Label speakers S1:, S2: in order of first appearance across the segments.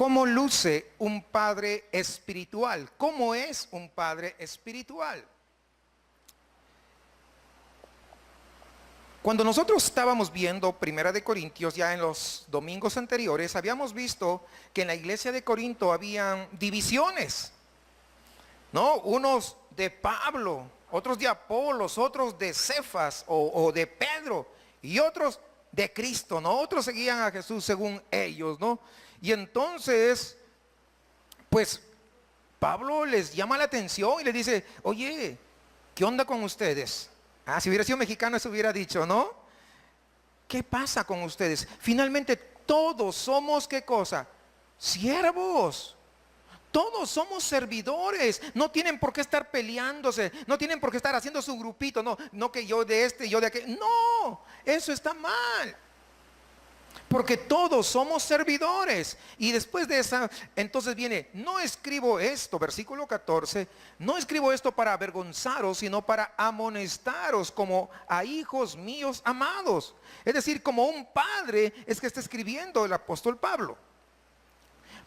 S1: ¿Cómo luce un padre espiritual? ¿Cómo es un padre espiritual? Cuando nosotros estábamos viendo Primera de Corintios, ya en los domingos anteriores, habíamos visto que en la iglesia de Corinto habían divisiones, ¿no? Unos de Pablo, otros de Apolos, otros de Cefas o de Pedro, y otros de Cristo, ¿no? Otros seguían a Jesús según ellos, ¿no? Y entonces, pues, Pablo les llama la atención y les dice, oye, ¿qué onda con ustedes? Ah, si hubiera sido mexicano eso hubiera dicho, ¿no? ¿Qué pasa con ustedes? Finalmente todos somos, ¿qué cosa? Siervos. Todos somos servidores. No tienen por qué estar peleándose. No tienen por qué estar haciendo su grupito. No, no que yo de este, yo de aquel. No, eso está mal. Porque todos somos servidores. Y después de esa, entonces viene, no escribo esto, versículo 14, no escribo esto para avergonzaros, sino para amonestaros como a hijos míos amados. Es decir, como un padre es que está escribiendo el apóstol Pablo.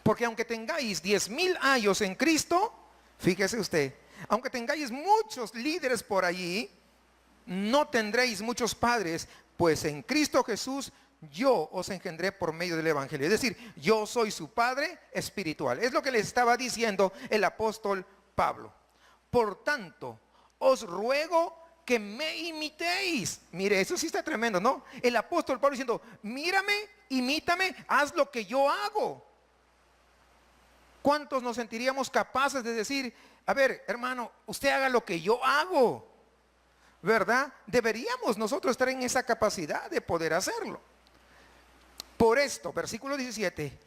S1: Porque aunque tengáis 10,000 años en Cristo, fíjese usted, aunque tengáis muchos líderes por allí, no tendréis muchos padres, pues en Cristo Jesús yo os engendré por medio del evangelio. Es decir, yo soy su padre espiritual. Es lo que le estaba diciendo el apóstol Pablo. Por tanto, os ruego que me imitéis. Mire, eso sí está tremendo, ¿no? El apóstol Pablo diciendo, mírame, imítame, haz lo que yo hago. ¿Cuántos nos sentiríamos capaces de decir, a ver, hermano, usted haga lo que yo hago? ¿Verdad? Deberíamos nosotros estar en esa capacidad de poder hacerlo. Por esto, versículo 17,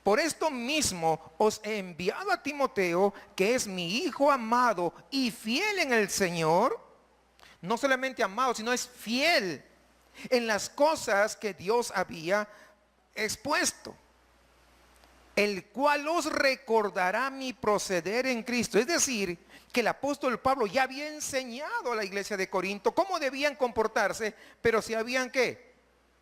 S1: por esto mismo os he enviado a Timoteo, que es mi hijo amado y fiel en el Señor. No solamente amado, sino es fiel en las cosas que Dios había expuesto, el cual os recordará mi proceder en Cristo. Es decir, que el apóstol Pablo ya había enseñado a la iglesia de Corinto cómo debían comportarse, pero se habían ¿qué?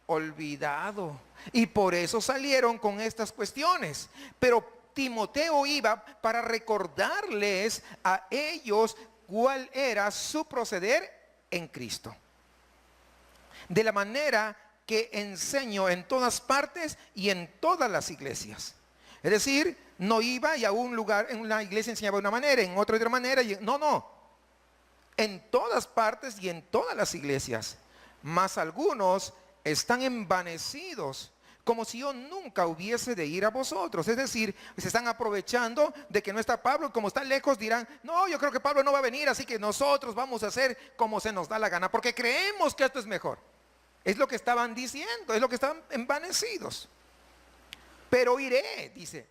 S1: Olvidado. Y por eso salieron con estas cuestiones. Pero Timoteo iba para recordarles a ellos cuál era su proceder en Cristo. De la manera que enseño en todas partes y en todas las iglesias. Es decir, no iba y a un lugar, en una iglesia enseñaba de una manera, en otra de otra manera. No. En todas partes y en todas las iglesias. Mas algunos están envanecidos, como si yo nunca hubiese de ir a vosotros. Es decir, se están aprovechando de que no está Pablo, y como está lejos dirán, no, yo creo que Pablo no va a venir, así que nosotros vamos a hacer como se nos da la gana, porque creemos que esto es mejor. Es lo que estaban diciendo, es lo que estaban envanecidos. Pero iré, dice.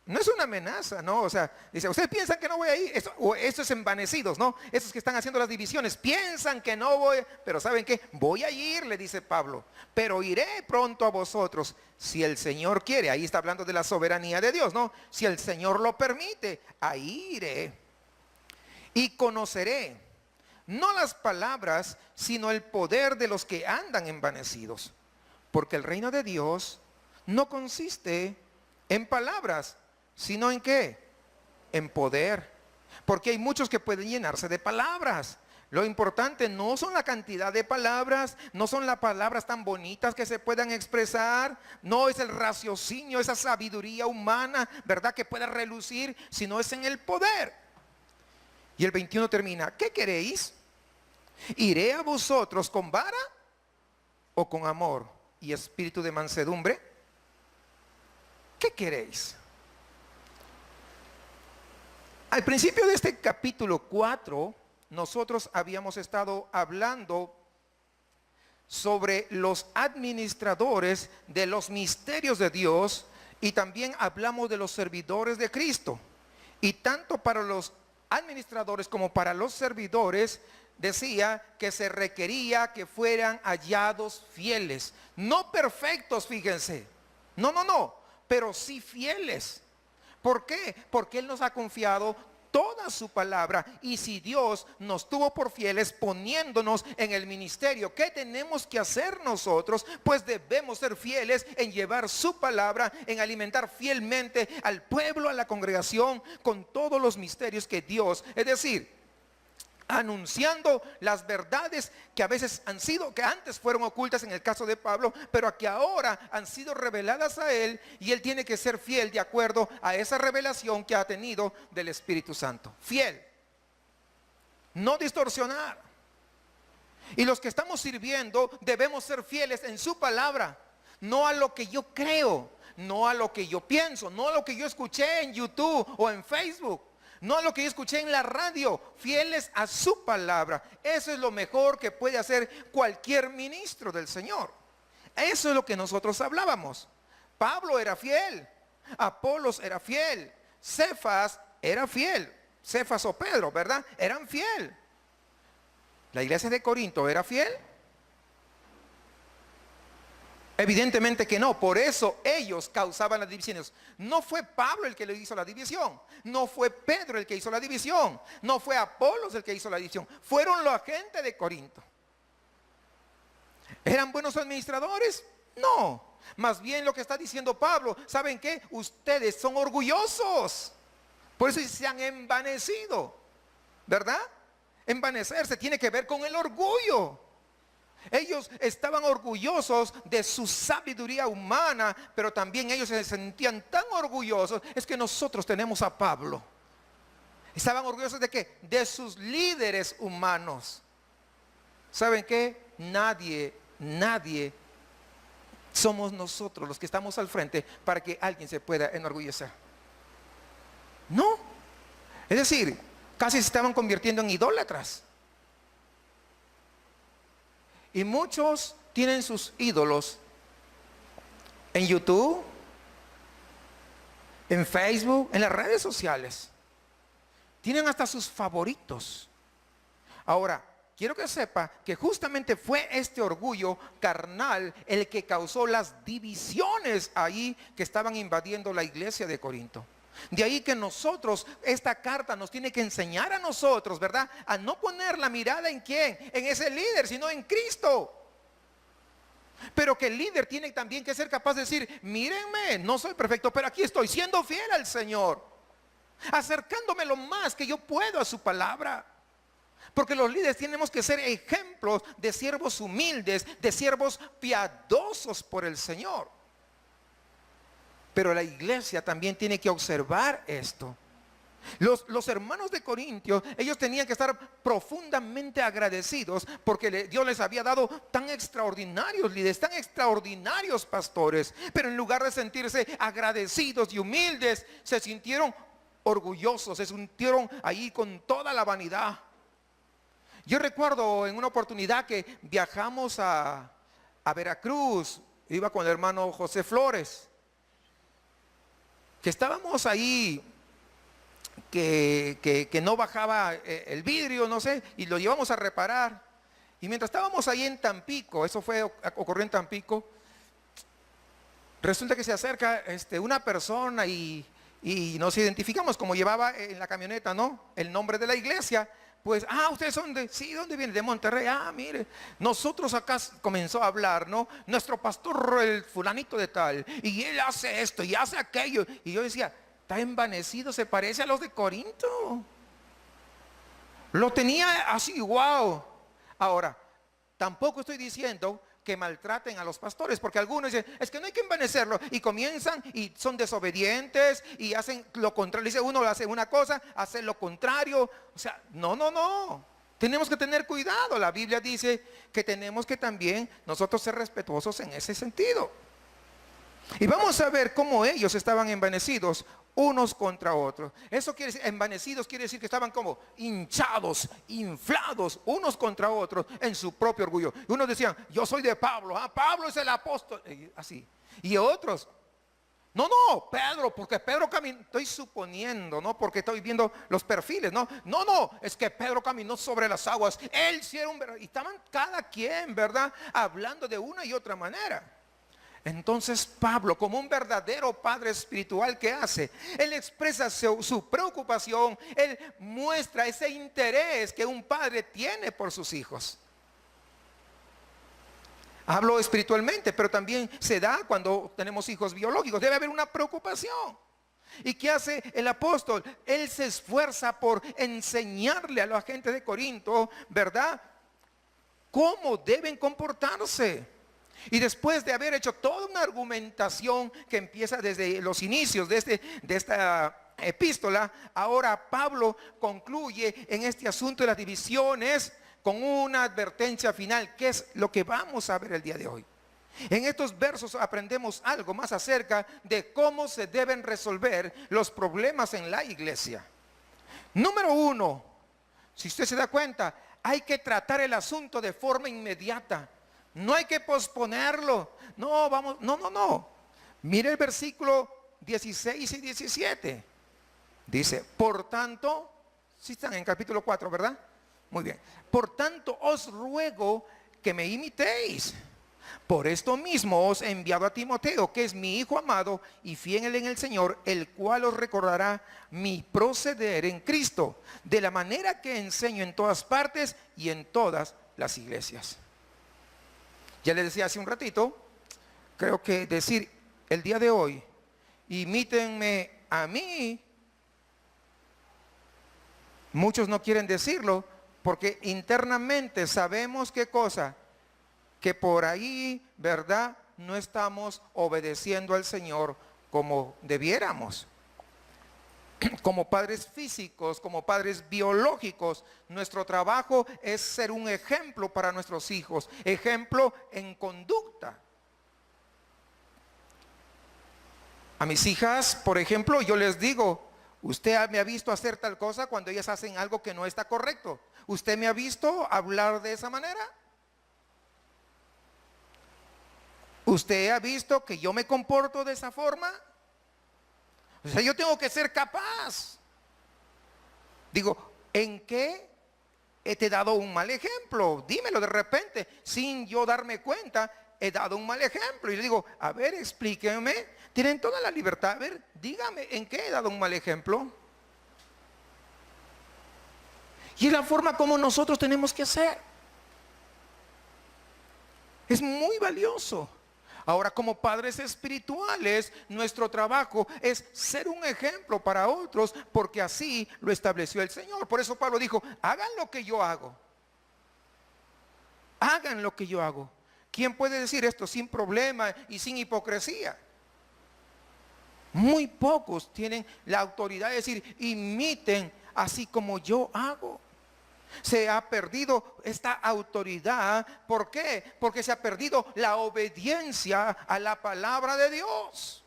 S1: No es una amenaza, ¿no? O sea, dice, ustedes piensan que no voy a ir, esos envanecidos, ¿no? Esos que están haciendo las divisiones, piensan que no voy, pero ¿saben qué? Voy a ir, le dice Pablo, pero iré pronto a vosotros, si el Señor quiere. Ahí está hablando de la soberanía de Dios, ¿no? Si el Señor lo permite, ahí iré. Y conoceré, no las palabras, sino el poder de los que andan envanecidos. Porque el reino de Dios no consiste en palabras, sino en ¿qué? En poder. Porque hay muchos que pueden llenarse de palabras. Lo importante no son la cantidad de palabras, no son las palabras tan bonitas que se puedan expresar, no es el raciocinio, esa sabiduría humana, ¿verdad? Que pueda relucir, sino es en el poder. Y el 21 termina, ¿qué queréis? ¿Iré a vosotros con vara o con amor y espíritu de mansedumbre? ¿Qué queréis? Al principio de este capítulo 4, nosotros habíamos estado hablando sobre los administradores de los misterios de Dios y también hablamos de los servidores de Cristo. Y tanto para los administradores como para los servidores decía que se requería que fueran hallados fieles, no perfectos, fíjense, no, pero sí fieles. ¿Por qué? Porque Él nos ha confiado toda su palabra. Y si Dios nos tuvo por fieles poniéndonos en el ministerio, ¿qué tenemos que hacer nosotros? Pues debemos ser fieles en llevar su palabra, en alimentar fielmente al pueblo, a la congregación, con todos los misterios que Dios, es decir, anunciando las verdades que a veces que antes fueron ocultas en el caso de Pablo, pero que ahora han sido reveladas a él, y él tiene que ser fiel de acuerdo a esa revelación que ha tenido del Espíritu Santo. Fiel, no distorsionar. Y los que estamos sirviendo debemos ser fieles en su palabra, no a lo que yo creo, no a lo que yo pienso, no a lo que yo escuché en YouTube o en Facebook, no a lo que yo escuché en la radio. Fieles a su palabra. Eso es lo mejor que puede hacer cualquier ministro del Señor. Eso es lo que nosotros hablábamos. Pablo era fiel, Apolos era fiel, Cefas era fiel, Cefas o Pedro, ¿verdad? Eran fiel. ¿La iglesia de Corinto era fiel? Evidentemente que no. Por eso ellos causaban las divisiones. No fue Pablo el que le hizo la división, no fue Pedro el que hizo la división, no fue Apolos el que hizo la división, fueron la gente de Corinto. ¿Eran buenos administradores? No. Más bien lo que está diciendo Pablo, ¿saben qué? Ustedes son orgullosos, por eso se han envanecido, ¿verdad? Envanecerse tiene que ver con el orgullo. Ellos estaban orgullosos de su sabiduría humana, pero también ellos se sentían tan orgullosos. Es que nosotros tenemos a Pablo. Estaban orgullosos de qué? De sus líderes humanos. ¿Saben qué? Nadie somos nosotros los que estamos al frente para que alguien se pueda enorgullecer. No. Es decir, casi se estaban convirtiendo en idólatras. Y muchos tienen sus ídolos en YouTube, en Facebook, en las redes sociales. Tienen hasta sus favoritos. Ahora, quiero que sepa que justamente fue este orgullo carnal el que causó las divisiones ahí que estaban invadiendo la iglesia de Corinto. De ahí que nosotros, esta carta nos tiene que enseñar a nosotros, ¿verdad? A no poner la mirada en quién, en ese líder, sino en Cristo. Pero que el líder tiene también que ser capaz de decir, mírenme, no soy perfecto, pero aquí estoy siendo fiel al Señor, acercándome lo más que yo puedo a su palabra. Porque los líderes tenemos que ser ejemplos de siervos humildes, de siervos piadosos por el Señor. Pero la iglesia también tiene que observar esto. Los hermanos de Corintios, ellos tenían que estar profundamente agradecidos porque Dios les había dado tan extraordinarios líderes, tan extraordinarios pastores. Pero en lugar de sentirse agradecidos y humildes, se sintieron orgullosos, se sintieron ahí con toda la vanidad. Yo recuerdo en una oportunidad que viajamos a Veracruz, iba con el hermano José Flores, que estábamos ahí, que no bajaba el vidrio, no sé, y lo llevamos a reparar. Y mientras estábamos ahí en Tampico, eso ocurrió en Tampico, resulta que se acerca una persona y nos identificamos como llevaba en la camioneta, ¿no? El nombre de la iglesia. Pues, ustedes son sí, ¿dónde vienen? De Monterrey. Mire, nosotros acá, comenzó a hablar, ¿no? Nuestro pastor, el fulanito de tal, y él hace esto y hace aquello. Y yo decía, está envanecido, se parece a los de Corinto. Lo tenía así, wow. Ahora, tampoco estoy diciendo que maltraten a los pastores, porque algunos dicen, es que no hay que envanecerlo, y comienzan y son desobedientes y hacen lo contrario. Dice uno, hace una cosa, hace lo contrario. O sea, no, tenemos que tener cuidado. La Biblia dice que tenemos que también nosotros ser respetuosos en ese sentido. Y vamos a ver cómo ellos estaban envanecidos unos contra otros. Eso quiere decir, envanecidos quiere decir que estaban como hinchados, inflados unos contra otros en su propio orgullo. Y unos decían, yo soy de Pablo, Pablo es el apóstol, así. Y otros, no, Pedro, porque Pedro caminó, estoy suponiendo, ¿no? Porque estoy viendo los perfiles, no, es que Pedro caminó sobre las aguas, él sí era un verdadero. Y estaban cada quien, ¿verdad? Hablando de una y otra manera. Entonces Pablo, como un verdadero padre espiritual, ¿qué hace? Él expresa su preocupación, él muestra ese interés que un padre tiene por sus hijos. Hablo espiritualmente, pero también se da cuando tenemos hijos biológicos. Debe haber una preocupación. ¿Y qué hace el apóstol? Él se esfuerza por enseñarle a la gente de Corinto, ¿verdad?, cómo deben comportarse. Y después de haber hecho toda una argumentación que empieza desde los inicios de esta epístola, ahora Pablo concluye en este asunto de las divisiones con una advertencia final, que es lo que vamos a ver el día de hoy. En estos versos aprendemos algo más acerca de cómo se deben resolver los problemas en la iglesia. Número uno, si usted se da cuenta, hay que tratar el asunto de forma inmediata. No hay que posponerlo. No. Mire el versículo 16 y 17. Dice, por tanto, si están en capítulo 4, ¿verdad? Muy bien. Por tanto, os ruego que me imitéis. Por esto mismo os he enviado a Timoteo, que es mi hijo amado y fiel en el Señor, el cual os recordará mi proceder en Cristo, de la manera que enseño en todas partes y en todas las iglesias. Ya les decía hace un ratito, creo que decir el día de hoy, imítenme a mí, muchos no quieren decirlo, porque internamente sabemos qué cosa, que por ahí, ¿verdad?, no estamos obedeciendo al Señor como debiéramos. Como padres físicos, como padres biológicos, nuestro trabajo es ser un ejemplo para nuestros hijos, ejemplo en conducta. A mis hijas, por ejemplo, yo les digo, usted me ha visto hacer tal cosa cuando ellas hacen algo que no está correcto. ¿Usted me ha visto hablar de esa manera? ¿Usted ha visto que yo me comporto de esa forma? O sea, yo tengo que ser capaz. Digo, ¿en qué te he dado un mal ejemplo? Dímelo de repente, sin yo darme cuenta, he dado un mal ejemplo. Y le digo, a ver, explíquenme. Tienen toda la libertad. A ver, dígame, ¿en qué he dado un mal ejemplo? Y es la forma como nosotros tenemos que hacer. Es muy valioso. Ahora, como padres espirituales, nuestro trabajo es ser un ejemplo para otros, porque así lo estableció el Señor. Por eso Pablo dijo, hagan lo que yo hago. Hagan lo que yo hago. ¿Quién puede decir esto sin problema y sin hipocresía? Muy pocos tienen la autoridad de decir, imiten así como yo hago. Se ha perdido esta autoridad. ¿Por qué? Porque se ha perdido la obediencia a la palabra de Dios.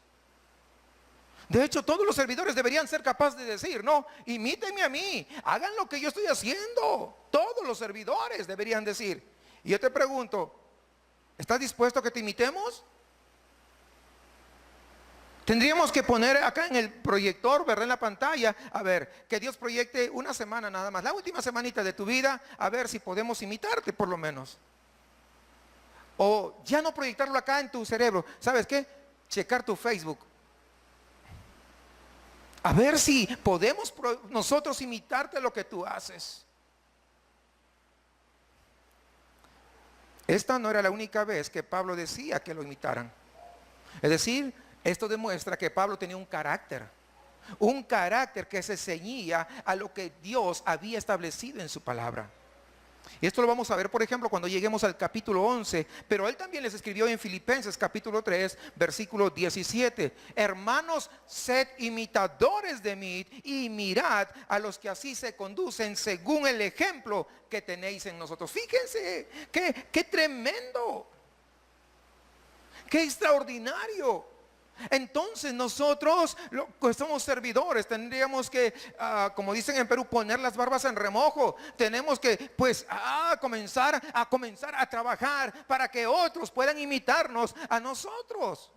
S1: De hecho, todos los servidores deberían ser capaces de decir, no, imítenme a mí, hagan lo que yo estoy haciendo. Todos los servidores deberían decir. Y yo te pregunto, ¿estás dispuesto a que te imitemos? Tendríamos que poner acá en el proyector, ¿verdad?, en la pantalla, a ver, que Dios proyecte una semana nada más, la última semanita de tu vida, a ver si podemos imitarte por lo menos. O ya no proyectarlo acá en tu cerebro, ¿sabes qué? Checar tu Facebook. A ver si podemos nosotros imitarte lo que tú haces. Esta no era la única vez que Pablo decía que lo imitaran. Es decir, esto demuestra que Pablo tenía un carácter que se ceñía a lo que Dios había establecido en su palabra. Y esto lo vamos a ver, por ejemplo, cuando lleguemos al capítulo 11. Pero él también les escribió en Filipenses capítulo 3, versículo 17. Hermanos, sed imitadores de mí y mirad a los que así se conducen según el ejemplo que tenéis en nosotros. Fíjense, qué tremendo, qué extraordinario. Entonces nosotros, que somos servidores, tendríamos que, como dicen en Perú, poner las barbas en remojo. Tenemos que, pues, comenzar a trabajar para que otros puedan imitarnos a nosotros.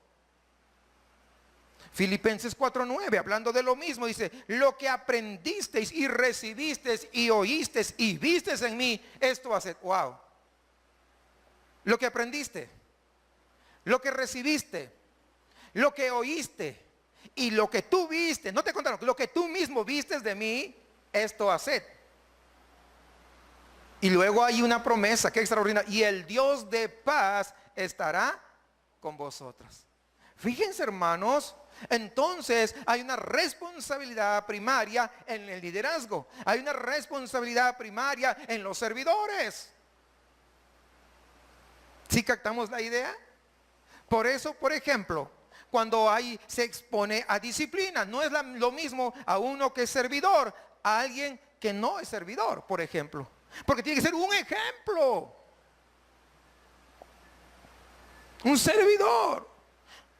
S1: Filipenses 4:9, hablando de lo mismo, dice, lo que aprendisteis y recibisteis y oísteis y visteis en mí, esto hace, wow. Lo que aprendiste, lo que recibiste, lo que oíste y lo que tú viste, no te contaron, lo que tú mismo vistes de mí, esto haced. Y luego hay una promesa que extraordinaria: y el Dios de paz estará con vosotros. Fíjense, hermanos, entonces hay una responsabilidad primaria en el liderazgo, hay una responsabilidad primaria en los servidores. ¿Sí captamos la idea? Por eso, por ejemplo, cuando se expone a disciplina, no es lo mismo a uno que es servidor, a alguien que no es servidor, por ejemplo. Porque tiene que ser un ejemplo. Un servidor.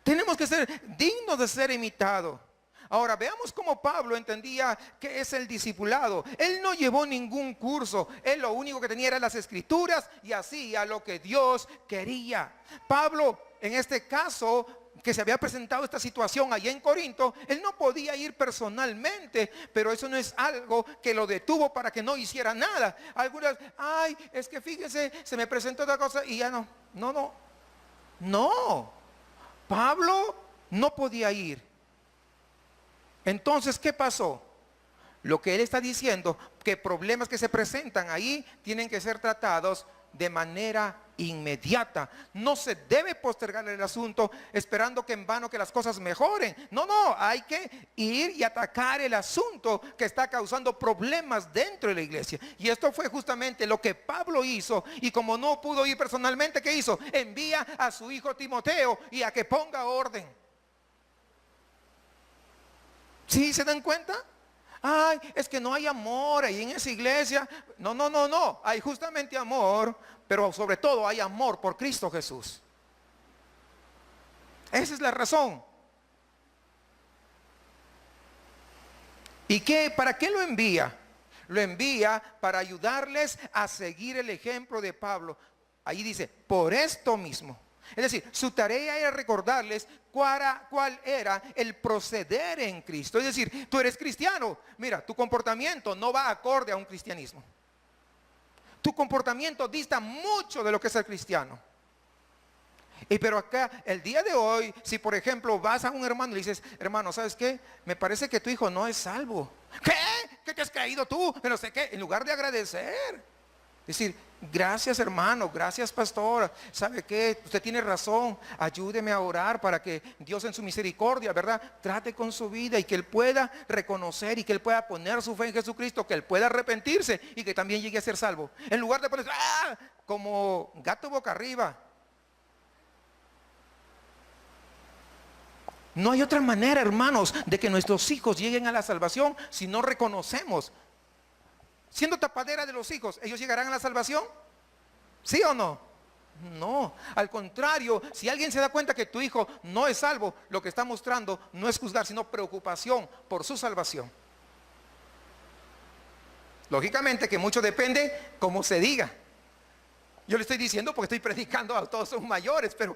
S1: Tenemos que ser dignos de ser imitados. Ahora veamos cómo Pablo entendía qué es el discipulado. Él no llevó ningún curso. Él lo único que tenía eran las escrituras y hacía lo que Dios quería. Pablo, en este caso, que se había presentado esta situación allá en Corinto, él no podía ir personalmente, pero eso no es algo que lo detuvo para que no hiciera nada. Algunas, ay, es que fíjese, se me presentó otra cosa y ya no. No, Pablo no podía ir. Entonces, ¿qué pasó? Lo que él está diciendo, que problemas que se presentan ahí tienen que ser tratados de manera inmediata. No se debe postergar el asunto esperando que en vano que las cosas mejoren. No, hay que ir y atacar el asunto que está causando problemas dentro de la iglesia. Y esto fue justamente lo que Pablo hizo. Y como no pudo ir personalmente, ¿qué hizo? Envía a su hijo Timoteo y a que ponga orden. ¿Sí se dan cuenta? Ay, es que no hay amor ahí en esa iglesia. No. Hay justamente amor, pero sobre todo hay amor por Cristo Jesús. Esa es la razón. ¿Y para qué lo envía? Lo envía para ayudarles a seguir el ejemplo de Pablo. Ahí dice, por esto mismo. Es decir, su tarea era recordarles cuál era el proceder en Cristo. Es decir, tú eres cristiano, mira, tu comportamiento no va acorde a un cristianismo. Tu comportamiento dista mucho de lo que es el cristiano. Pero acá, el día de hoy, si por ejemplo vas a un hermano y le dices, hermano, ¿sabes qué? Me parece que tu hijo no es salvo. ¿Qué? ¿Qué te has creído tú? Pero sé qué, en lugar de agradecer, decir, gracias hermano, gracias pastor, ¿sabe qué? Usted tiene razón, ayúdeme a orar para que Dios en su misericordia, ¿verdad? Trate con su vida y que él pueda reconocer y que él pueda poner su fe en Jesucristo, que él pueda arrepentirse y que también llegue a ser salvo. En lugar de ponerse, como gato boca arriba. No hay otra manera, hermanos, de que nuestros hijos lleguen a la salvación si no reconocemos. Siendo tapadera de los hijos, ¿ellos llegarán a la salvación? ¿Sí o no? No, al contrario, si alguien se da cuenta que tu hijo no es salvo, lo que está mostrando no es juzgar, sino preocupación por su salvación. Lógicamente que mucho depende cómo se diga. Yo le estoy diciendo porque estoy predicando a todos sus mayores, pero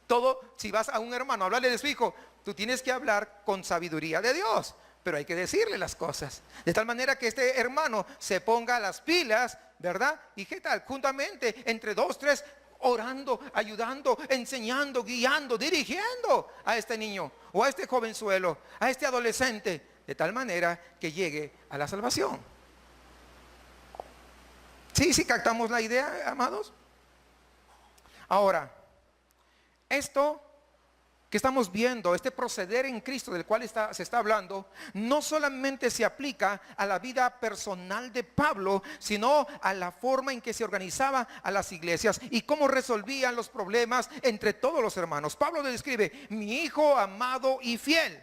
S1: todo, si vas a un hermano a hablarle de su hijo, tú tienes que hablar con sabiduría de Dios. Pero hay que decirle las cosas, de tal manera que este hermano se ponga las pilas, ¿verdad? ¿Y qué tal? Juntamente, entre 2, 3, orando, ayudando, enseñando, guiando, dirigiendo a este niño, o a este jovenzuelo, a este adolescente, de tal manera que llegue a la salvación. ¿Sí captamos la idea, amados? Ahora, esto que estamos viendo, este proceder en Cristo del cual se está hablando, no solamente se aplica a la vida personal de Pablo, sino a la forma en que se organizaba a las iglesias y cómo resolvían los problemas entre todos los hermanos. Pablo le describe, mi hijo amado y fiel.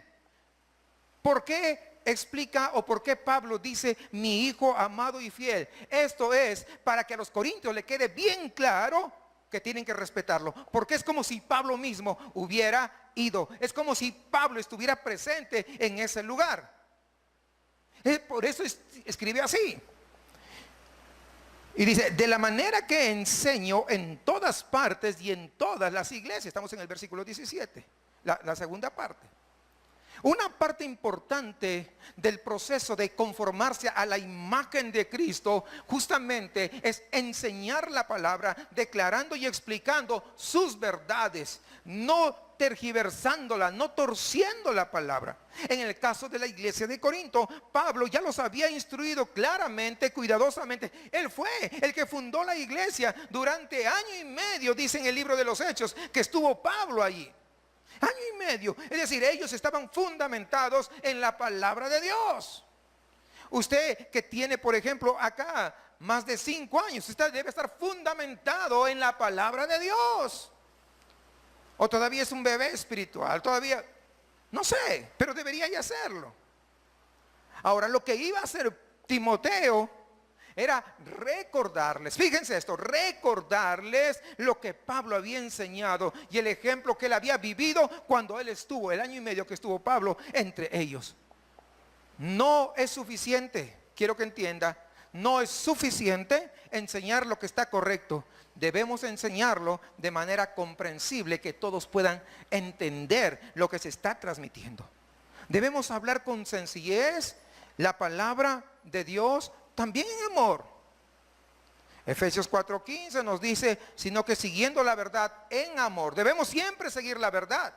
S1: ¿Por qué explica o por qué Pablo dice mi hijo amado y fiel? Esto es para que a los corintios le quede bien claro que tienen que respetarlo, porque es como si Pablo mismo hubiera ido, es como si Pablo estuviera presente en ese lugar. Por eso escribe así y dice, de la manera que enseño en todas partes y en todas las iglesias. Estamos en el versículo 17, la segunda parte. Una parte importante del proceso de conformarse a la imagen de Cristo justamente es enseñar la palabra, declarando y explicando sus verdades, no tergiversándola, no torciendo la palabra. En el caso de la iglesia de Corinto, Pablo ya los había instruido claramente, cuidadosamente. Él fue el que fundó la iglesia durante año y medio, dice en el libro de los Hechos, que estuvo Pablo allí. Año y medio. Es decir, ellos estaban fundamentados en la palabra de Dios. Usted que tiene, por ejemplo, acá más de 5 años, usted debe estar fundamentado en la palabra de Dios. O todavía es un bebé espiritual, todavía, no sé, pero debería ya hacerlo. Ahora, lo que iba a hacer Timoteo era recordarles, fíjense esto, recordarles lo que Pablo había enseñado y el ejemplo que él había vivido cuando él estuvo, el año y medio que estuvo Pablo entre ellos. No es suficiente, quiero que entienda, no es suficiente enseñar lo que está correcto. Debemos enseñarlo de manera comprensible, que todos puedan entender lo que se está transmitiendo. Debemos hablar con sencillez la palabra de Dios, también en amor. Efesios 4:15 nos dice, sino que siguiendo la verdad en amor. Debemos siempre seguir la verdad.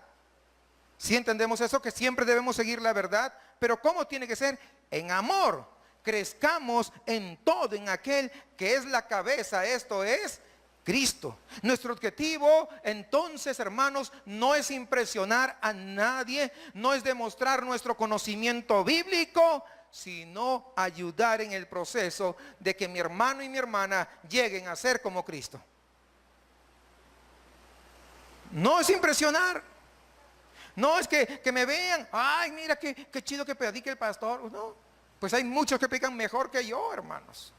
S1: Si entendemos eso, que siempre debemos seguir la verdad, pero ¿cómo tiene que ser? En amor. Crezcamos en todo, en aquel que es la cabeza, esto es Cristo. Nuestro objetivo entonces, hermanos, no es impresionar a nadie, no es demostrar nuestro conocimiento bíblico, sino ayudar en el proceso de que mi hermano y mi hermana lleguen a ser como Cristo. No es impresionar, no es que me vean, ay, mira qué chido que predique el pastor. No, pues hay muchos que predican mejor que yo, hermanos.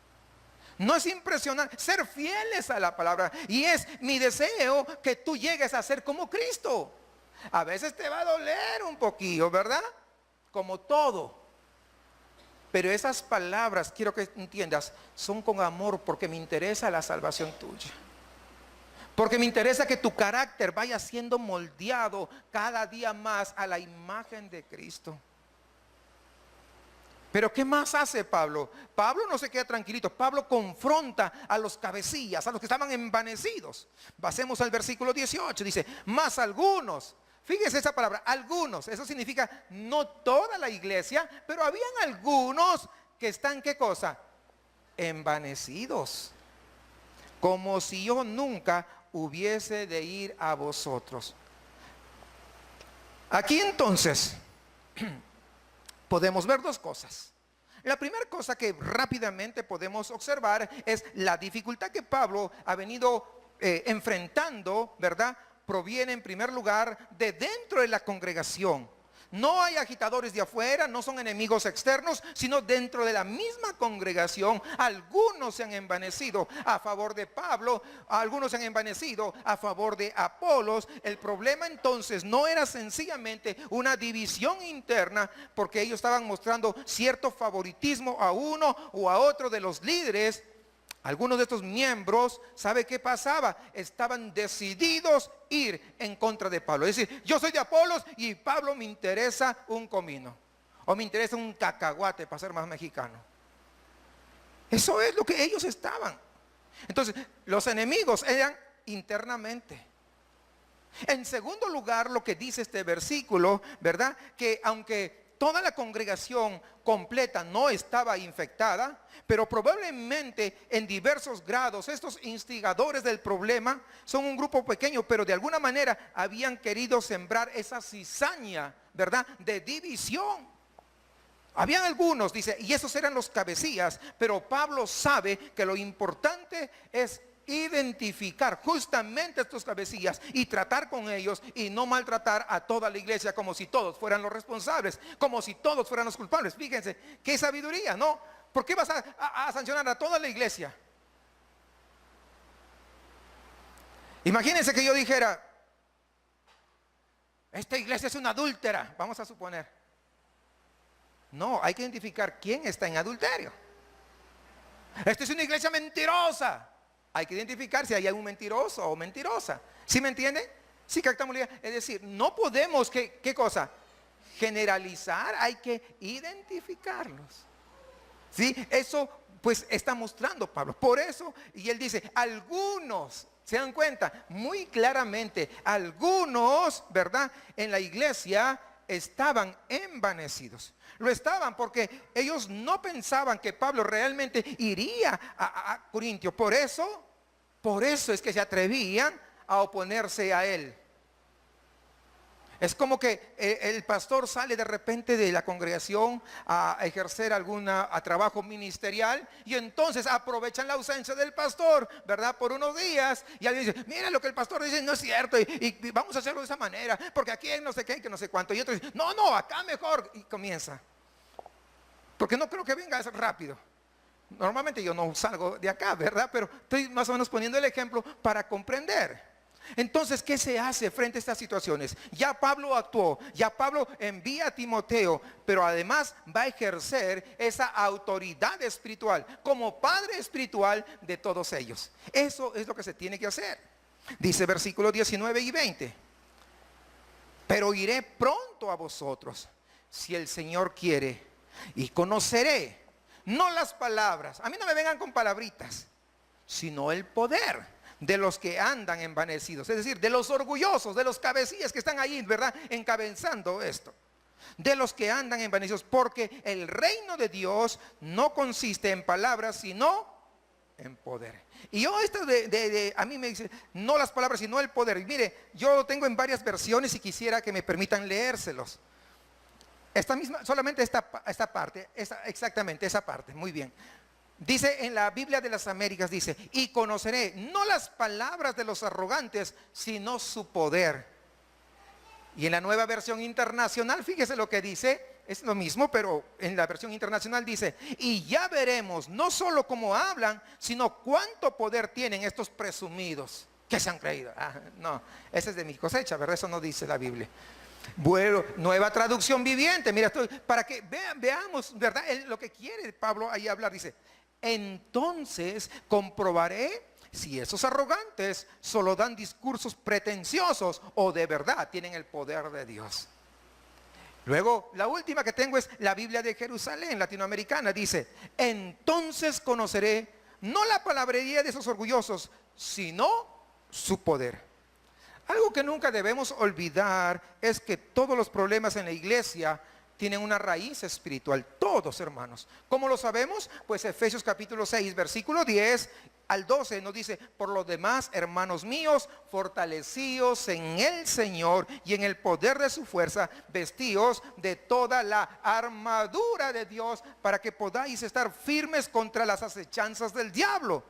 S1: No es impresionar, ser fieles a la palabra. Y es mi deseo que tú llegues a ser como Cristo. A veces te va a doler un poquillo, ¿verdad? Como todo. Pero esas palabras, quiero que entiendas, son con amor, porque me interesa la salvación tuya. Porque me interesa que tu carácter vaya siendo moldeado cada día más a la imagen de Cristo. Pero ¿qué más hace Pablo? Pablo no se queda tranquilito. Pablo confronta a los cabecillas, a los que estaban envanecidos. Pasemos al versículo 18. Dice, más algunos. Fíjese esa palabra, algunos. Eso significa no toda la iglesia, pero habían algunos que están, ¿qué cosa? Envanecidos. Como si yo nunca hubiese de ir a vosotros. Aquí entonces podemos ver dos cosas. La primera cosa que rápidamente podemos observar es la dificultad que Pablo ha venido enfrentando, ¿verdad? Proviene en primer lugar de dentro de la congregación. No hay agitadores de afuera, no son enemigos externos, sino dentro de la misma congregación. Algunos se han envanecido a favor de Pablo, algunos se han envanecido a favor de Apolos. El problema entonces no era sencillamente una división interna, porque ellos estaban mostrando cierto favoritismo a uno o a otro de los líderes. Algunos de estos miembros, ¿sabe qué pasaba? Estaban decididos ir en contra de Pablo. Es decir, yo soy de Apolos y Pablo me interesa un comino. O me interesa un cacahuate, para ser más mexicano. Eso es lo que ellos estaban. Entonces, los enemigos eran internamente. En segundo lugar, lo que dice este versículo, ¿verdad? Que aunque toda la congregación completa no estaba infectada, pero probablemente en diversos grados estos instigadores del problema son un grupo pequeño, pero de alguna manera habían querido sembrar esa cizaña, ¿verdad?, de división. Habían algunos, dice, y esos eran los cabecillas, pero Pablo sabe que lo importante es identificar justamente estos cabecillas y tratar con ellos y no maltratar a toda la iglesia como si todos fueran los responsables, como si todos fueran los culpables. Fíjense, qué sabiduría, ¿no? ¿Por qué vas a sancionar a toda la iglesia? Imagínense que yo dijera, esta iglesia es una adúltera, vamos a suponer. No, hay que identificar quién está en adulterio. Esta es una iglesia mentirosa. Hay que identificar si hay un mentiroso o mentirosa. ¿Sí me entiende? Sí captamos la idea. Es decir, no podemos, ¿qué cosa? generalizar, hay que identificarlos. ¿Sí? Eso pues está mostrando Pablo. Por eso, y él dice, algunos, se dan cuenta muy claramente, algunos, ¿verdad? En la iglesia estaban envanecidos. Lo estaban porque ellos no pensaban que Pablo realmente iría a Corintio. Por eso es que se atrevían a oponerse a él. Es como que el pastor sale de repente de la congregación a ejercer a trabajo ministerial, y entonces aprovechan la ausencia del pastor, ¿verdad? Por unos días, y alguien dice, mira lo que el pastor dice no es cierto, y vamos a hacerlo de esa manera, porque aquí hay no sé qué, que no sé cuánto, y otro dice, no, acá mejor, y comienza. Porque no creo que venga rápido. Normalmente yo no salgo de acá, ¿verdad? Pero estoy más o menos poniendo el ejemplo para comprender. Entonces, ¿qué se hace frente a estas situaciones? Ya Pablo actuó, ya Pablo envía a Timoteo, pero además va a ejercer esa autoridad espiritual como padre espiritual de todos ellos. Eso es lo que se tiene que hacer. Dice versículos 19 y 20. Pero iré pronto a vosotros, si el Señor quiere, y conoceré, no las palabras, a mí no me vengan con palabritas, sino el poder de los que andan envanecidos, es decir, de los orgullosos, de los cabecillas que están ahí, ¿verdad? Encabezando esto. De los que andan envanecidos, porque el reino de Dios no consiste en palabras, sino en poder. Y yo esto a mí me dice, no las palabras, sino el poder. Y mire, yo lo tengo en varias versiones y quisiera que me permitan leérselos. Esta misma, solamente esta parte, exactamente esa parte, muy bien. Dice en la Biblia de las Américas, dice, y conoceré no las palabras de los arrogantes, sino su poder. Y en la Nueva Versión Internacional, fíjese lo que dice, es lo mismo, pero en la versión internacional dice, y ya veremos no solo cómo hablan, sino cuánto poder tienen estos presumidos que se han creído. No, ese es de mi cosecha, ¿verdad? Eso no dice la Biblia. Bueno, Nueva Traducción Viviente, mira, para que veamos, ¿verdad? Lo que quiere Pablo ahí hablar, dice, entonces comprobaré si esos arrogantes solo dan discursos pretenciosos o de verdad tienen el poder de Dios. Luego, la última que tengo es la Biblia de Jerusalén, latinoamericana, dice, entonces conoceré no la palabrería de esos orgullosos, sino su poder. Algo que nunca debemos olvidar es que todos los problemas en la iglesia tienen una raíz espiritual, todos, hermanos. ¿Cómo lo sabemos? Pues Efesios capítulo 6, versículo 10 al 12 nos dice, por lo demás, hermanos míos, fortalecidos en el Señor y en el poder de su fuerza, vestidos de toda la armadura de Dios para que podáis estar firmes contra las acechanzas del diablo.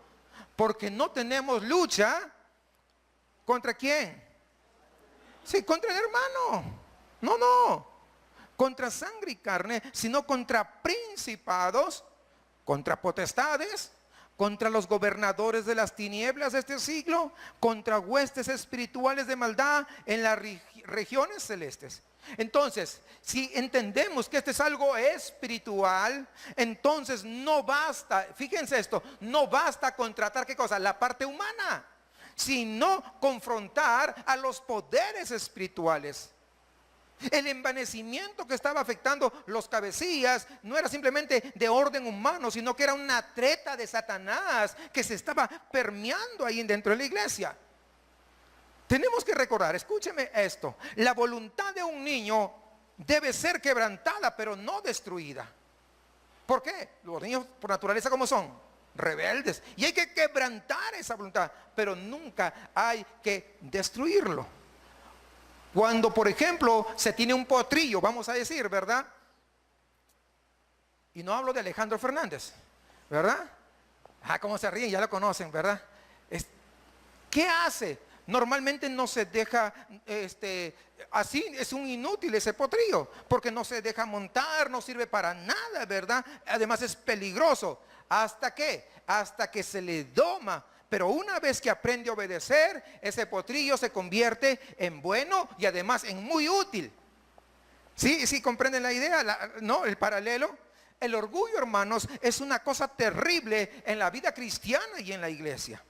S1: Porque no tenemos lucha. ¿Contra quién? Sí, contra el hermano. No. Contra sangre y carne, sino contra principados, contra potestades, contra los gobernadores de las tinieblas de este siglo, contra huestes espirituales de maldad en las regiones celestes. Entonces, si entendemos que esto es algo espiritual, entonces no basta, fíjense esto, no basta con tratar, ¿qué cosa? La parte humana, sino confrontar a los poderes espirituales. El envanecimiento que estaba afectando los cabecillas no era simplemente de orden humano, sino que era una treta de Satanás que se estaba permeando ahí dentro de la iglesia. Tenemos que recordar, escúcheme esto, la voluntad de un niño debe ser quebrantada, pero no destruida. ¿Por qué? Los niños por naturaleza, ¿cómo son? Rebeldes. Y hay que quebrantar esa voluntad, pero nunca hay que destruirlo. Cuando, por ejemplo, se tiene un potrillo, vamos a decir, ¿verdad? Y no hablo de Alejandro Fernández, ¿verdad? Cómo se ríen, ya lo conocen, ¿verdad? ¿Qué hace? Normalmente no se deja, así es un inútil ese potrillo, porque no se deja montar, no sirve para nada, ¿verdad? Además es peligroso. ¿Hasta qué? Hasta que se le doma. Pero una vez que aprende a obedecer, ese potrillo se convierte en bueno y además en muy útil. ¿Sí comprenden la idea? ¿No? El paralelo. El orgullo, hermanos, es una cosa terrible en la vida cristiana y en la iglesia.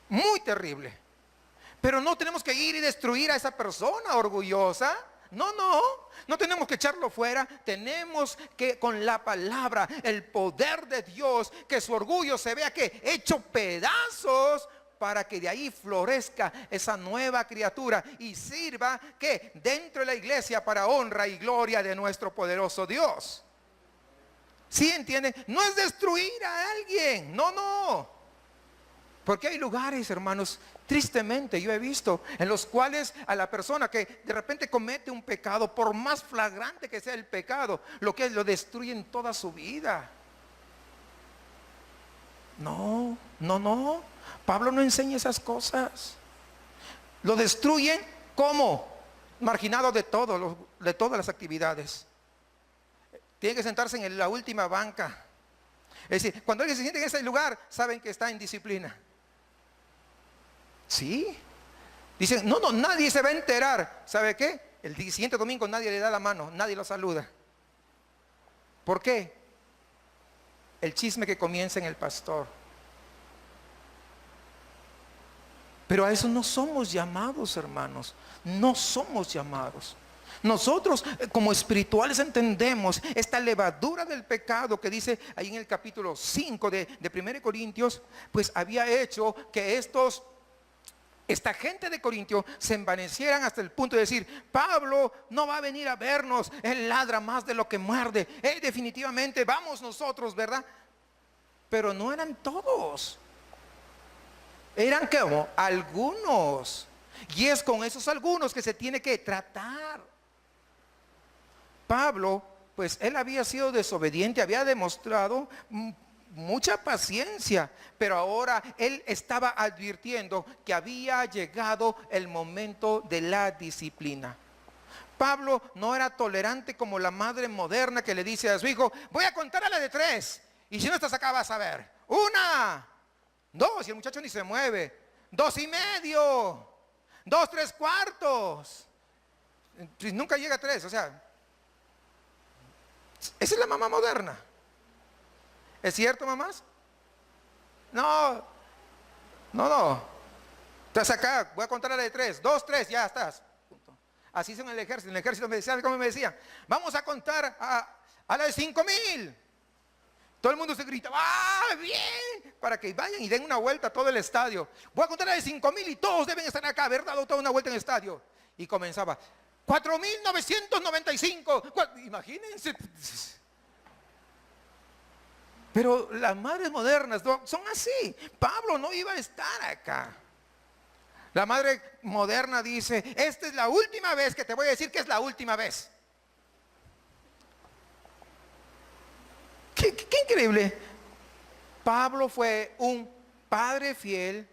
S1: Muy terrible. Pero no tenemos que ir y destruir a esa persona orgullosa. No tenemos que echarlo fuera. Tenemos que con la palabra, el poder de Dios, que su orgullo se vea que hecho pedazos, para que de ahí florezca esa nueva criatura y sirva que dentro de la iglesia para honra y gloria de nuestro poderoso Dios. ¿Sí entienden? No es destruir a alguien, no. Porque hay lugares, hermanos, tristemente yo he visto, en los cuales a la persona que de repente comete un pecado, por más flagrante que sea el pecado, lo destruyen toda su vida. No. Pablo no enseña esas cosas. Lo destruyen como marginado de todas las actividades. Tiene que sentarse en la última banca. Es decir, cuando alguien se siente en ese lugar, saben que está en disciplina. Sí. Dicen, no, nadie se va a enterar. ¿Sabe qué? El siguiente domingo nadie le da la mano, nadie lo saluda. ¿Por qué? El chisme que comienza en el pastor. Pero a eso no somos llamados, hermanos. No somos llamados. Nosotros como espirituales entendemos esta levadura del pecado que dice ahí en el capítulo 5 de 1 Corintios, pues había hecho que esta gente de Corintio se envanecieran hasta el punto de decir, Pablo no va a venir a vernos, él ladra más de lo que muerde, definitivamente vamos nosotros, ¿verdad? Pero no eran todos. Eran como algunos. Y es con esos algunos que se tiene que tratar. Pablo, pues él había sido desobediente, había demostrado mucha paciencia, pero ahora él estaba advirtiendo que había llegado el momento de la disciplina. Pablo no era tolerante como la madre moderna que le dice a su hijo, voy a contar a la de 3, y si no estás acá vas a ver, 1, 2, y el muchacho ni se mueve, 2 y medio, 2 3/4, nunca llega a 3, o sea, esa es la mamá moderna. ¿Es cierto, mamás? No. Estás acá, voy a contar a la de 3, 2, 3, ya estás. Punto. Así es en el ejército. En el ejército me decían, ¿cómo me decían? Vamos a contar a la de 5,000. Todo el mundo se grita, ¡ah, bien! Para que vayan y den una vuelta a todo el estadio. Voy a contar a la de 5,000 y todos deben estar acá, haber dado toda una vuelta en el estadio. Y comenzaba, 4,995. Imagínense. Pero las madres modernas son así. Pablo no iba a estar acá. La madre moderna dice, esta es la última vez que te voy a decir que es la última vez. Qué increíble. Pablo fue un padre fiel,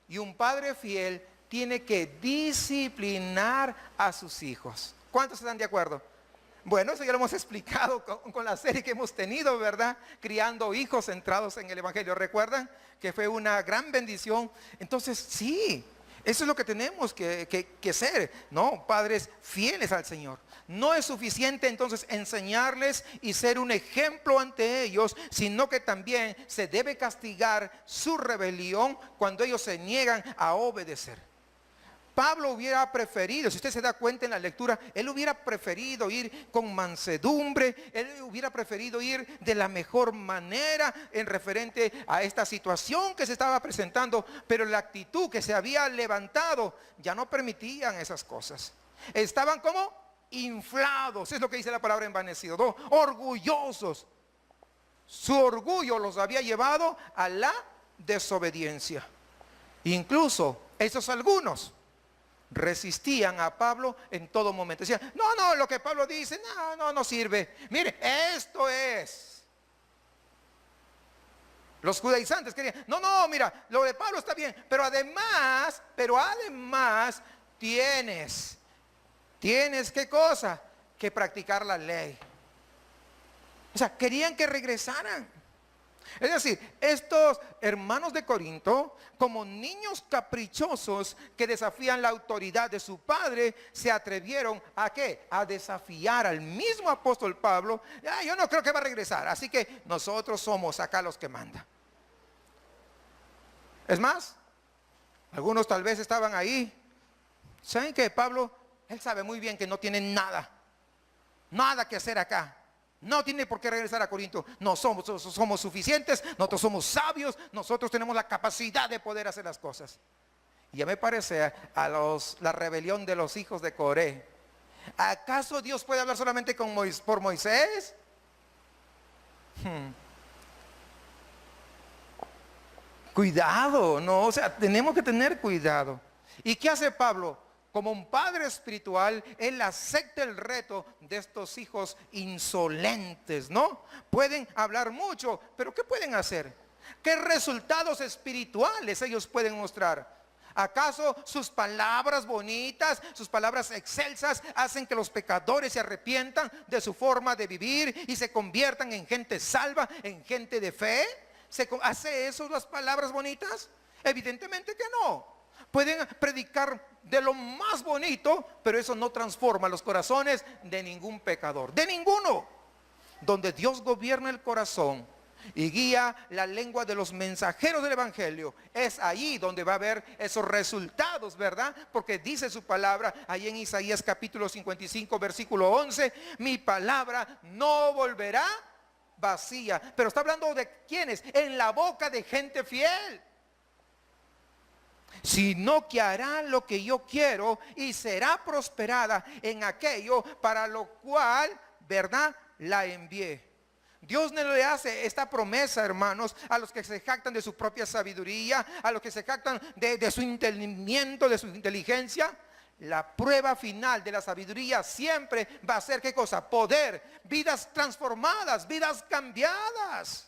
S1: y un padre fiel tiene que disciplinar a sus hijos. ¿Cuántos están de acuerdo? Bueno, eso ya lo hemos explicado con la serie que hemos tenido, ¿verdad? Criando hijos centrados en el Evangelio. ¿Recuerdan? Que fue una gran bendición. Entonces, sí, eso es lo que tenemos que ser, ¿no? Padres fieles al Señor. No es suficiente entonces enseñarles y ser un ejemplo ante ellos, sino que también se debe castigar su rebelión cuando ellos se niegan a obedecer. Pablo hubiera preferido, si usted se da cuenta en la lectura, él hubiera preferido ir con mansedumbre, él hubiera preferido ir de la mejor manera en referente a esta situación que se estaba presentando, pero la actitud que se había levantado ya no permitían esas cosas. Estaban como inflados, es lo que dice la palabra envanecido, ¿no? Orgullosos. Su orgullo los había llevado a la desobediencia. Incluso esos algunos resistían a Pablo en todo momento. Decían, no, lo que Pablo dice, no sirve. Mire, esto es. Los judaizantes querían, no, mira, lo de Pablo está bien, pero además tienes ¿qué cosa? Que practicar la ley. O sea, querían que regresaran. Es decir, estos hermanos de Corinto, como niños caprichosos que desafían la autoridad de su padre, se atrevieron ¿a qué? A desafiar al mismo apóstol Pablo. Yo no creo que va a regresar, así que nosotros somos acá los que mandan. Es más, algunos tal vez estaban ahí. ¿Saben que Pablo él sabe muy bien que no tiene nada que hacer acá. No tiene por qué regresar a Corinto. No somos suficientes, nosotros somos sabios, nosotros tenemos la capacidad de poder hacer las cosas. Y ya me parece la rebelión de los hijos de Coré. ¿Acaso Dios puede hablar solamente por Moisés? Cuidado, no, o sea, tenemos que tener cuidado. ¿Y qué hace Pablo? Como un padre espiritual, él acepta el reto de estos hijos insolentes, ¿no? Pueden hablar mucho, pero ¿qué pueden hacer? ¿Qué resultados espirituales ellos pueden mostrar? ¿Acaso sus palabras bonitas, sus palabras excelsas hacen que los pecadores se arrepientan de su forma de vivir y se conviertan en gente salva, en gente de fe? ¿Hace eso las palabras bonitas? Evidentemente que no. Pueden predicar de lo más bonito, pero eso no transforma los corazones de ningún pecador, de ninguno. Donde Dios gobierna el corazón y guía la lengua de los mensajeros del evangelio, es ahí donde va a haber esos resultados, ¿verdad? Porque dice su palabra ahí en Isaías capítulo 55 versículo 11: mi palabra no volverá vacía. Pero está hablando de quiénes, en la boca de gente fiel, sino que hará lo que yo quiero y será prosperada en aquello para lo cual, ¿verdad?, la envié. Dios no le hace esta promesa, hermanos, a los que se jactan de su propia sabiduría, a los que se jactan de su entendimiento, de su inteligencia. La prueba final de la sabiduría siempre va a ser, ¿qué cosa? Poder, vidas transformadas, vidas cambiadas.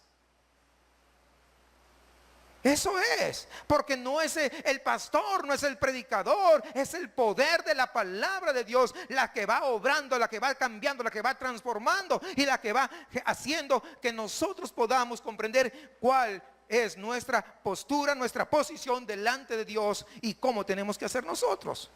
S1: Eso es, porque no es el pastor, no es el predicador, es el poder de la palabra de Dios la que va obrando, la que va cambiando, la que va transformando y la que va haciendo que nosotros podamos comprender cuál es nuestra postura, nuestra posición delante de Dios y cómo tenemos que hacer nosotros.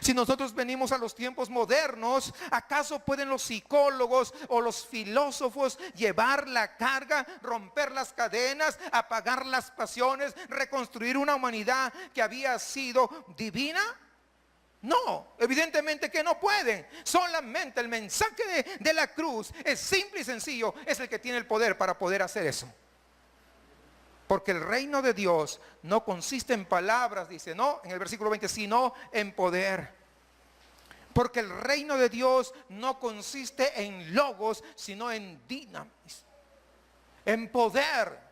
S1: Si nosotros venimos a los tiempos modernos, ¿acaso pueden los psicólogos o los filósofos llevar la carga, romper las cadenas, apagar las pasiones, reconstruir una humanidad que había sido divina? No, evidentemente que no pueden. Solamente el mensaje de la cruz es simple y sencillo, es el que tiene el poder para poder hacer eso. Porque el reino de Dios no consiste en palabras, dice, no, en el versículo 20, sino en poder. Porque el reino de Dios no consiste en logos, sino en dinamis, en poder.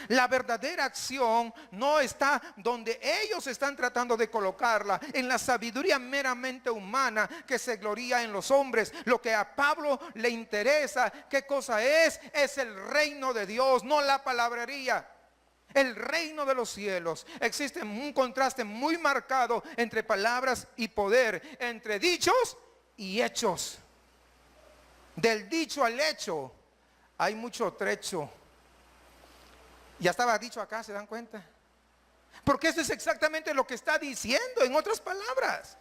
S1: La verdadera acción no está donde ellos están tratando de colocarla, en la sabiduría meramente humana que se gloría en los hombres. Lo que a Pablo le interesa, ¿qué cosa es? Es el reino de Dios, no la palabrería. El reino de los cielos. Existe un contraste muy marcado entre palabras y poder, entre dichos y hechos. Del dicho al hecho hay mucho trecho. Ya estaba dicho acá, ¿se dan cuenta? Porque eso es exactamente lo que está diciendo, en otras palabras.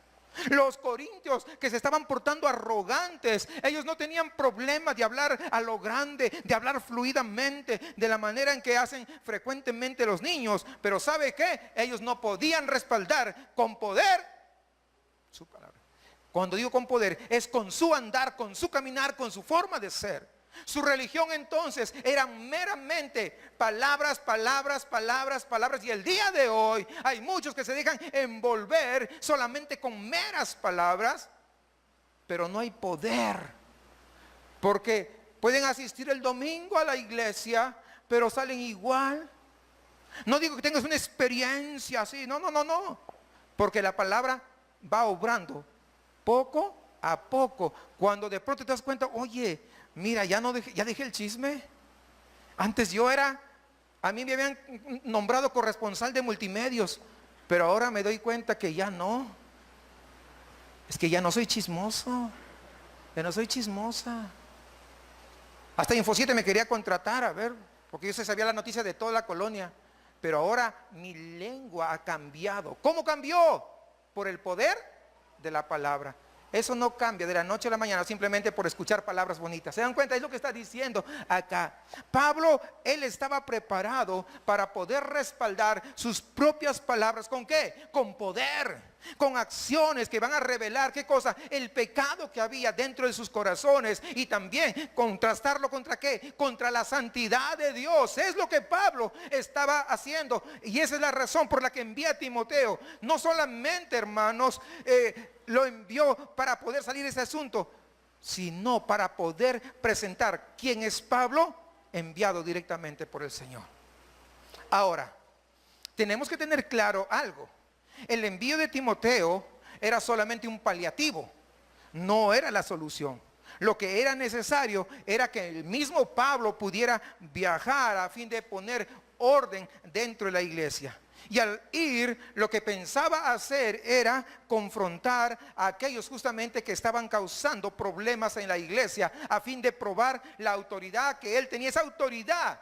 S1: Los corintios que se estaban portando arrogantes, ellos no tenían problema de hablar a lo grande, de hablar fluidamente, de la manera en que hacen frecuentemente los niños. Pero ¿sabe qué? Ellos no podían respaldar con poder su palabra. Cuando digo con poder, es con su andar, con su caminar, con su forma de ser. Su religión entonces era meramente palabras, palabras, palabras, palabras. Y el día de hoy hay muchos que se dejan envolver solamente con meras palabras, pero no hay poder. Porque pueden asistir el domingo a la iglesia, pero salen igual. No digo que tengas una experiencia así, no. Porque la palabra va obrando poco a poco. Cuando de pronto te das cuenta, oye, mira, ya dejé el chisme. Antes a mí me habían nombrado corresponsal de multimedios, pero ahora me doy cuenta que ya no. Es que ya no soy chismoso, ya no soy chismosa. Hasta Info7 me quería contratar, a ver, porque yo se sabía la noticia de toda la colonia. Pero ahora mi lengua ha cambiado. ¿Cómo cambió? Por el poder de la palabra. Eso no cambia de la noche a la mañana simplemente por escuchar palabras bonitas. ¿Se dan cuenta? Es lo que está diciendo acá. Pablo, él estaba preparado para poder respaldar sus propias palabras. ¿Con qué? Con poder, con acciones que van a revelar, ¿qué cosa? El pecado que había dentro de sus corazones, y también contrastarlo contra ¿qué? Contra la santidad de Dios. Es lo que Pablo estaba haciendo, y esa es la razón por la que envía a Timoteo. No solamente, hermanos, lo envió para poder salir de ese asunto, sino para poder presentar quién es Pablo, enviado directamente por el Señor. Ahora, tenemos que tener claro algo. El envío de Timoteo era solamente un paliativo, no era la solución. Lo que era necesario era que el mismo Pablo pudiera viajar a fin de poner orden dentro de la iglesia. Y al ir, lo que pensaba hacer era confrontar a aquellos justamente que estaban causando problemas en la iglesia, a fin de probar la autoridad que él tenía, esa autoridad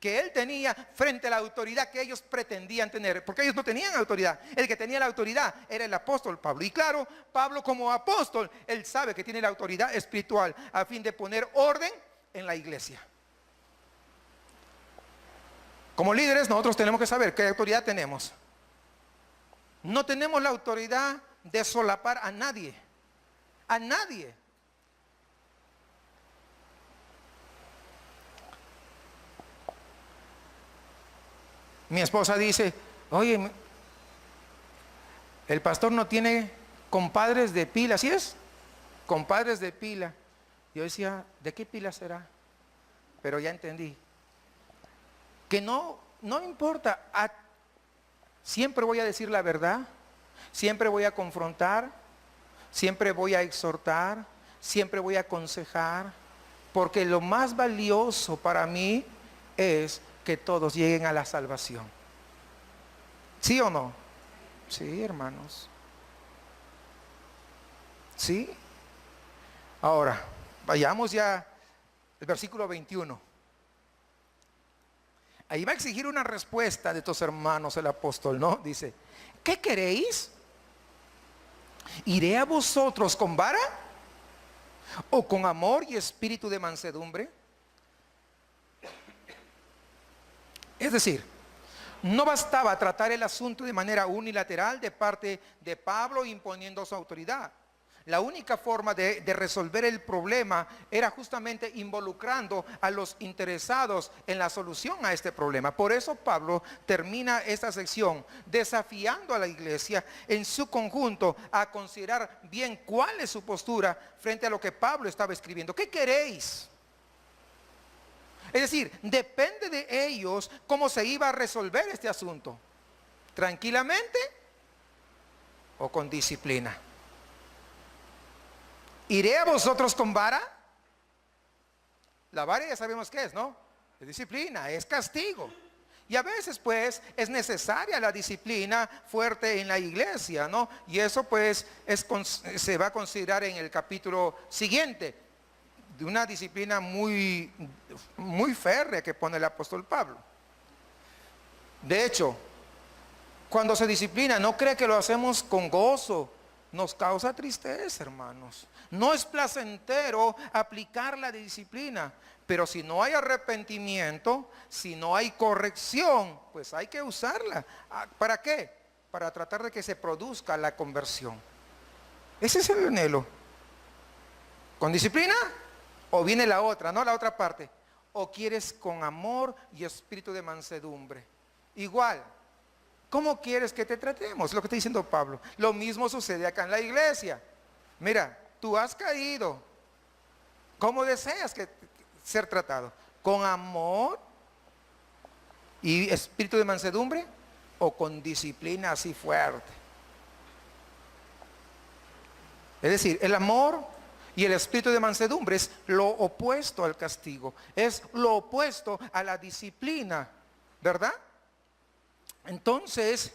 S1: que él tenía frente a la autoridad que ellos pretendían tener, porque ellos no tenían autoridad. El que tenía la autoridad era el apóstol Pablo. Y claro, Pablo como apóstol, él sabe que tiene la autoridad espiritual a fin de poner orden en la iglesia. Como líderes nosotros tenemos que saber qué autoridad tenemos. No tenemos la autoridad de solapar a nadie. A nadie. Mi esposa dice, oye, el pastor no tiene compadres de pila, ¿sí es? Compadres de pila. Yo decía, ¿de qué pila será? Pero ya entendí. Que no importa, siempre voy a decir la verdad, siempre voy a confrontar, siempre voy a exhortar, siempre voy a aconsejar, porque lo más valioso para mí es que todos lleguen a la salvación. ¿Sí o no? Sí, hermanos. ¿Sí? Ahora, vayamos ya al versículo 21. Ahí va a exigir una respuesta de estos hermanos el apóstol, ¿no? Dice, ¿qué queréis? ¿Iré a vosotros con vara? ¿O con amor y espíritu de mansedumbre? Es decir, no bastaba tratar el asunto de manera unilateral de parte de Pablo imponiendo su autoridad. La única forma de resolver el problema era justamente involucrando a los interesados en la solución a este problema. Por eso Pablo termina esta sección desafiando a la iglesia en su conjunto a considerar bien cuál es su postura frente a lo que Pablo estaba escribiendo. ¿Qué queréis? Es decir, depende de ellos cómo se iba a resolver este asunto. ¿Tranquilamente o con disciplina? ¿Iré a vosotros con vara? La vara ya sabemos qué es, ¿no? Es disciplina, es castigo. Y a veces pues es necesaria la disciplina fuerte en la iglesia, ¿no? Y eso pues se va a considerar en el capítulo siguiente, de una disciplina muy férrea que pone el apóstol Pablo. De hecho, cuando se disciplina, no cree que lo hacemos con gozo. Nos causa tristeza, hermanos. No es placentero aplicar la disciplina, pero si no hay arrepentimiento, si no hay corrección, pues hay que usarla. ¿Para qué? Para tratar de que se produzca la conversión. Ese es el anhelo. ¿Con disciplina? O viene la otra, ¿no? La otra parte. O quieres con amor y espíritu de mansedumbre. Igual. ¿Cómo quieres que te tratemos? Lo que está diciendo Pablo. Lo mismo sucede acá en la iglesia. Mira, tú has caído. ¿Cómo deseas ser tratado? ¿Con amor y espíritu de mansedumbre? ¿O con disciplina así fuerte? Es decir, el amor y el espíritu de mansedumbre es lo opuesto al castigo. Es lo opuesto a la disciplina, ¿verdad? Entonces,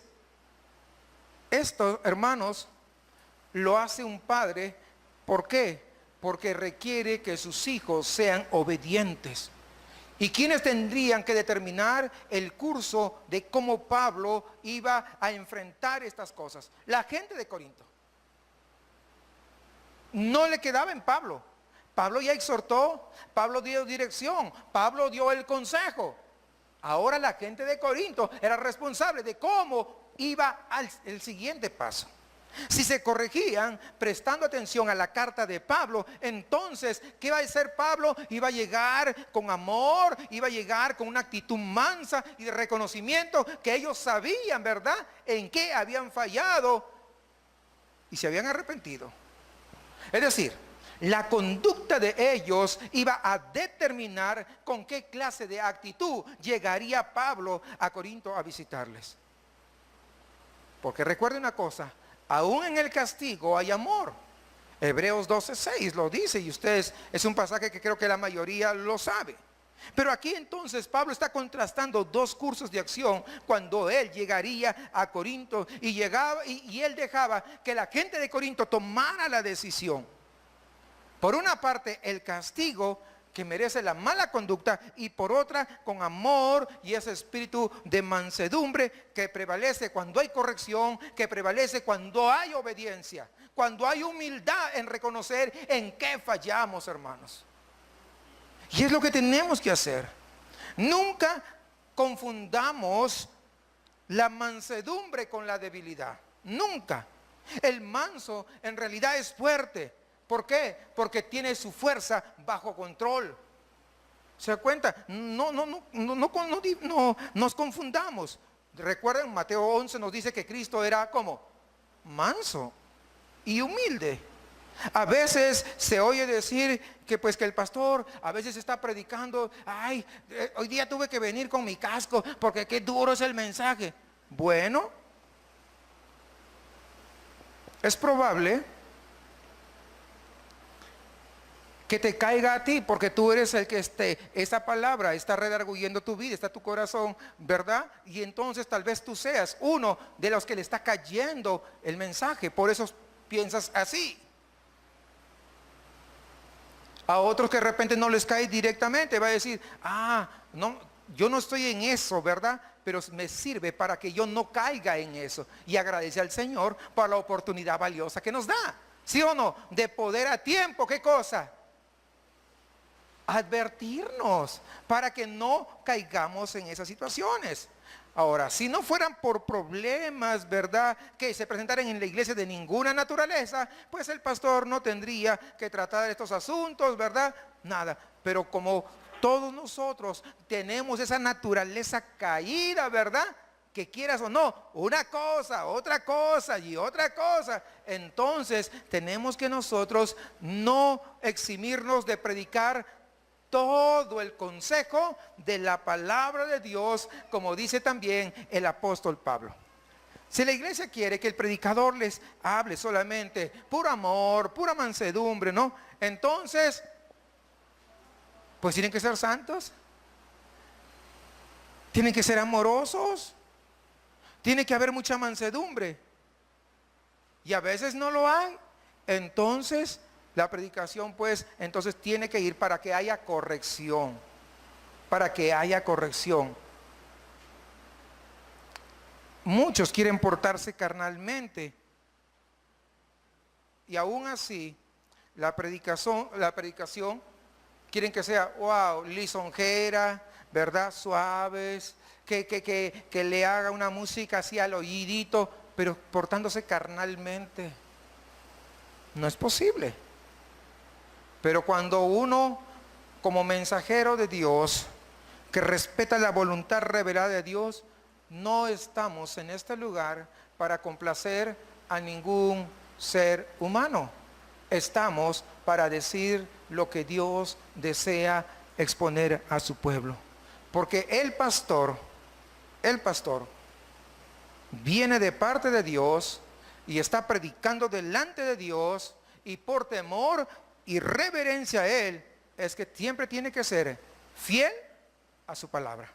S1: esto, hermanos, lo hace un padre. ¿Por qué? Porque requiere que sus hijos sean obedientes. ¿Y quiénes tendrían que determinar el curso de cómo Pablo iba a enfrentar estas cosas? La gente de Corinto. no le quedaba en Pablo. Pablo ya exhortó, Pablo dio dirección, Pablo dio el consejo. Ahora la gente de Corinto era responsable de cómo iba el siguiente paso. Si se corregían prestando atención a la carta de Pablo, entonces, ¿qué iba a hacer Pablo? Iba a llegar con amor, iba a llegar con una actitud mansa y de reconocimiento que ellos sabían, ¿verdad?, en qué habían fallado y se habían arrepentido. Es decir, la conducta de ellos iba a determinar con qué clase de actitud llegaría Pablo a Corinto a visitarles. Porque recuerden una cosa, aún en el castigo hay amor. Hebreos 12:6 lo dice y ustedes, es un pasaje que creo que la mayoría lo sabe. Pero aquí entonces Pablo está contrastando dos cursos de acción cuando él llegaría a Corinto y él dejaba que la gente de Corinto tomara la decisión. Por una parte, el castigo que merece la mala conducta, y por otra, con amor y ese espíritu de mansedumbre que prevalece cuando hay corrección, que prevalece cuando hay obediencia, cuando hay humildad en reconocer en qué fallamos, hermanos. Y es lo que tenemos que hacer. Nunca confundamos la mansedumbre con la debilidad. Nunca. El manso en realidad es fuerte. ¿Por qué? Porque tiene su fuerza bajo control. ¿Se da cuenta? No nos confundamos. Recuerden, Mateo 11 nos dice que Cristo era como manso y humilde. A veces se oye decir que pues que el pastor a veces está predicando, ay, hoy día tuve que venir con mi casco porque qué duro es el mensaje. Bueno, es probable que te caiga a ti, porque tú eres el que esa palabra está redarguyendo tu vida, está tu corazón, ¿verdad? Y entonces tal vez tú seas uno de los que le está cayendo el mensaje, por eso piensas así. A otros que de repente no les cae directamente, va a decir, no, yo no estoy en eso, ¿verdad? Pero me sirve para que yo no caiga en eso. Y agradece al Señor por la oportunidad valiosa que nos da, ¿sí o no? De poder a tiempo, ¿qué cosa? Advertirnos para que no caigamos en esas situaciones. Ahora, si no fueran por problemas, ¿verdad?, que se presentaran en la iglesia de ninguna naturaleza, pues el pastor no tendría que tratar estos asuntos, ¿verdad? Nada. Pero como todos nosotros tenemos esa naturaleza caída, ¿verdad?, que quieras o no, una cosa, otra cosa y otra cosa, entonces tenemos que nosotros no eximirnos de predicar todo el consejo de la palabra de Dios, como dice también el apóstol Pablo. Si la iglesia quiere que el predicador les hable solamente puro amor, pura mansedumbre, ¿no? Entonces, pues tienen que ser santos, tienen que ser amorosos, tiene que haber mucha mansedumbre. Y a veces no lo hay. Entonces la predicación pues entonces tiene que ir para que haya corrección, para que haya corrección. Muchos quieren portarse carnalmente y aún así la predicación quieren que sea, wow, lisonjera, ¿verdad? Suaves, que le haga una música así al oídito, pero portándose carnalmente. No es posible. Pero cuando uno, como mensajero de Dios, que respeta la voluntad revelada de Dios, no estamos en este lugar para complacer a ningún ser humano. Estamos para decir lo que Dios desea exponer a su pueblo. Porque el pastor viene de parte de Dios y está predicando delante de Dios, y por temor y reverencia a Él es que siempre tiene que ser fiel a su palabra.